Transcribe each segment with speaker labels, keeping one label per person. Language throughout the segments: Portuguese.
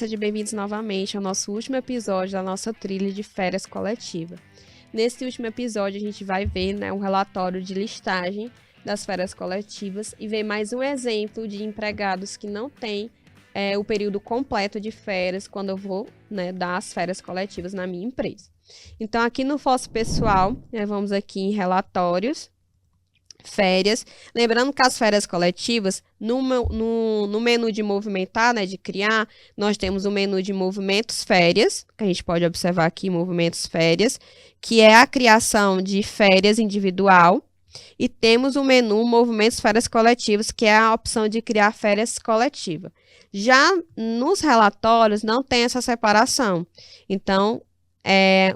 Speaker 1: sejam bem-vindos novamente ao nosso último episódio da nossa trilha de férias coletiva. Nesse último episódio, a gente vai ver um relatório de listagem das férias coletivas e ver mais um exemplo de empregados que não têm o período completo de férias quando eu vou dar as férias coletivas na minha empresa. Então, aqui no Fosso Pessoal, vamos aqui em relatórios, férias. Lembrando que as férias coletivas, no menu de movimentar, de criar, nós temos o menu de movimentos férias, que a gente pode observar aqui, movimentos férias, que é a criação de férias individual, e temos o menu movimentos férias coletivas, que é a opção de criar férias coletiva. Já nos relatórios não tem essa separação. Então,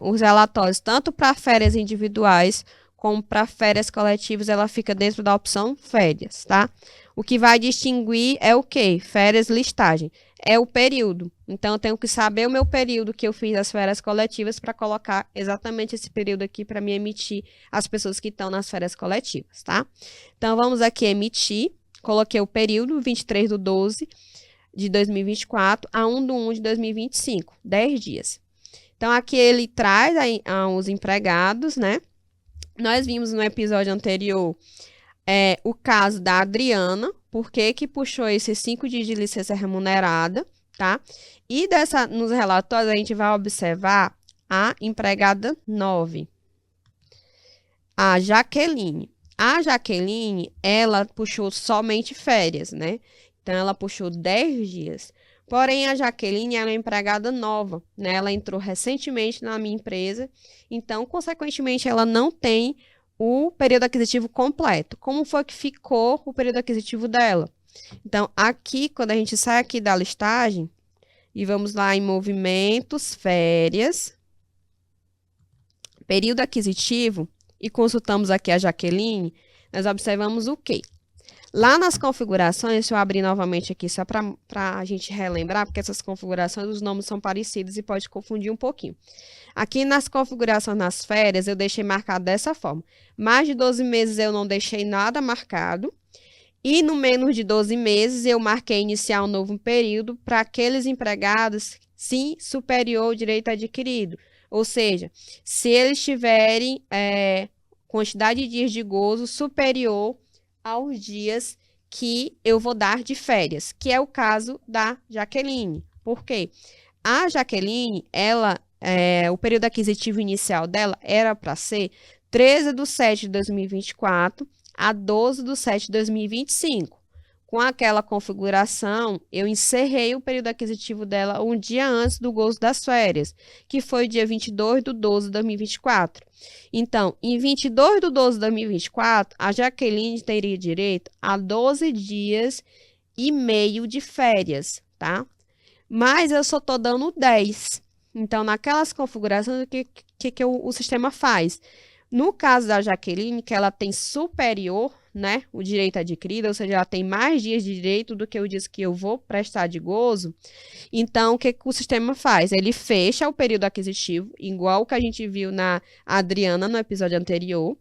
Speaker 1: os relatórios, tanto para férias individuais, como para férias coletivas, ela fica dentro da opção férias, tá? O que vai distinguir é o quê? Férias listagem. É o período. Então, eu tenho que saber o meu período que eu fiz as férias coletivas para colocar exatamente esse período aqui para me emitir as pessoas que estão nas férias coletivas, tá? Então, vamos aqui emitir. Coloquei o período 23/12 de 2024 a 1/1 de 2025, 10 dias. Então, aqui ele traz os empregados, Nós vimos no episódio anterior o caso da Adriana, por que puxou esses 5 dias de licença remunerada, tá? E nos relatórios a gente vai observar a empregada 9, a Jaqueline. A Jaqueline, ela puxou somente férias, Então, ela puxou 10 dias. Porém, a Jaqueline é uma empregada nova, Ela entrou recentemente na minha empresa, então, consequentemente, ela não tem o período aquisitivo completo. Como foi que ficou o período aquisitivo dela? Então, aqui, quando a gente sai aqui da listagem, e vamos lá em movimentos, férias, período aquisitivo, e consultamos aqui a Jaqueline, nós observamos o quê? Lá nas configurações, deixa eu abrir novamente aqui só para a gente relembrar, porque essas configurações, os nomes são parecidos e pode confundir um pouquinho. Aqui nas configurações nas férias, eu deixei marcado dessa forma. Mais de 12 meses eu não deixei nada marcado. E no menos de 12 meses, eu marquei iniciar um novo período para aqueles empregados, sim, superior ao direito adquirido. Ou seja, se eles tiverem quantidade de dias de gozo superior aos dias que eu vou dar de férias, que é o caso da Jaqueline. Por quê? A Jaqueline, o período aquisitivo inicial dela era para ser 13/7 de 2024 a 12/7 de 2025. Com aquela configuração, eu encerrei o período aquisitivo dela um dia antes do gozo das férias, que foi dia 22/12 de 2024. Então, em 22/12 de 2024, a Jaqueline teria direito a 12 dias e meio de férias, tá? Mas eu só estou dando 10. Então, naquelas configurações, o que o sistema faz? No caso da Jaqueline, que ela tem superior, o direito adquirido, ou seja, ela tem mais dias de direito do que o dias que eu vou prestar de gozo. Então, o que o sistema faz? Ele fecha o período aquisitivo, igual o que a gente viu na Adriana no episódio anterior,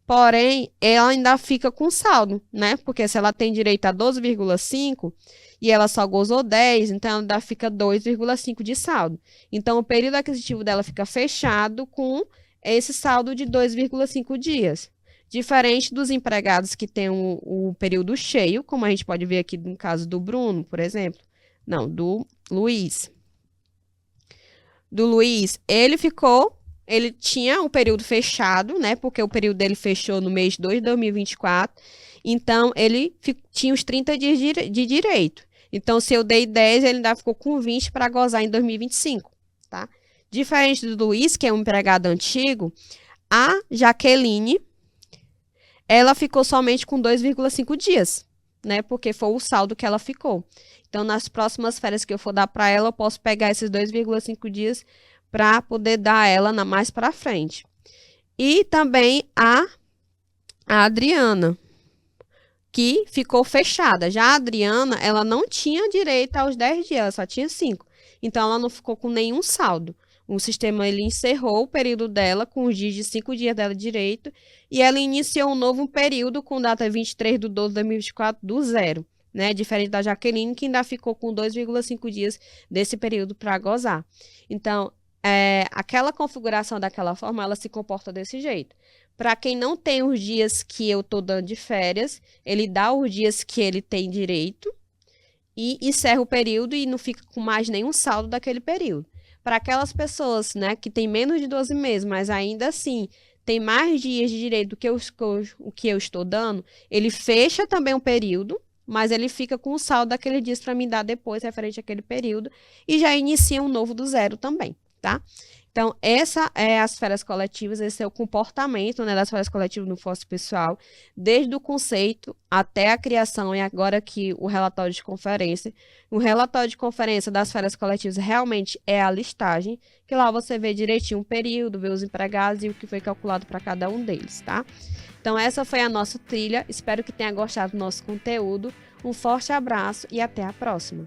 Speaker 1: porém, ela ainda fica com saldo, Porque se ela tem direito a 12,5 e ela só gozou 10, então ela ainda fica 2,5 de saldo. Então, o período aquisitivo dela fica fechado com esse saldo de 2,5 dias. Diferente dos empregados que têm o período cheio, como a gente pode ver aqui no caso do Bruno, por exemplo. Não, do Luiz. Do Luiz, ele tinha o período fechado, Porque o período dele fechou no mês 2 de 2024. Então, ele tinha os 30 dias de direito. Então, se eu dei 10, ele ainda ficou com 20 para gozar em 2025, tá? Diferente do Luiz, que é um empregado antigo, a Jaqueline, ela ficou somente com 2,5 dias, Porque foi o saldo que ela ficou. Então, nas próximas férias que eu for dar para ela, eu posso pegar esses 2,5 dias para poder dar ela mais para frente. E também a Adriana, que ficou fechada. Já a Adriana, ela não tinha direito aos 10 dias, ela só tinha 5. Então, ela não ficou com nenhum saldo. O sistema ele encerrou o período dela com os dias de 5 dias dela de direito e ela iniciou um novo período com data 23/12/2024 do zero, né? Diferente da Jaqueline, que ainda ficou com 2,5 dias desse período para gozar. Então, aquela configuração daquela forma, ela se comporta desse jeito. Para quem não tem os dias que eu estou dando de férias, ele dá os dias que ele tem direito e encerra o período e não fica com mais nenhum saldo daquele período. Para aquelas pessoas, né, que tem menos de 12 meses, mas ainda assim tem mais dias de direito do que o que eu estou dando, ele fecha também o período, mas ele fica com o saldo daquele dias para me dar depois, referente àquele período, e já inicia um novo do zero também, tá? Então, essa é as férias coletivas, esse é o comportamento, né, das férias coletivas no fóssil pessoal, desde o conceito até a criação e agora aqui o relatório de conferência. O relatório de conferência das férias coletivas realmente é a listagem, que lá você vê direitinho o período, vê os empregados e o que foi calculado para cada um deles, tá? Então, essa foi a nossa trilha, espero que tenha gostado do nosso conteúdo. Um forte abraço e até a próxima!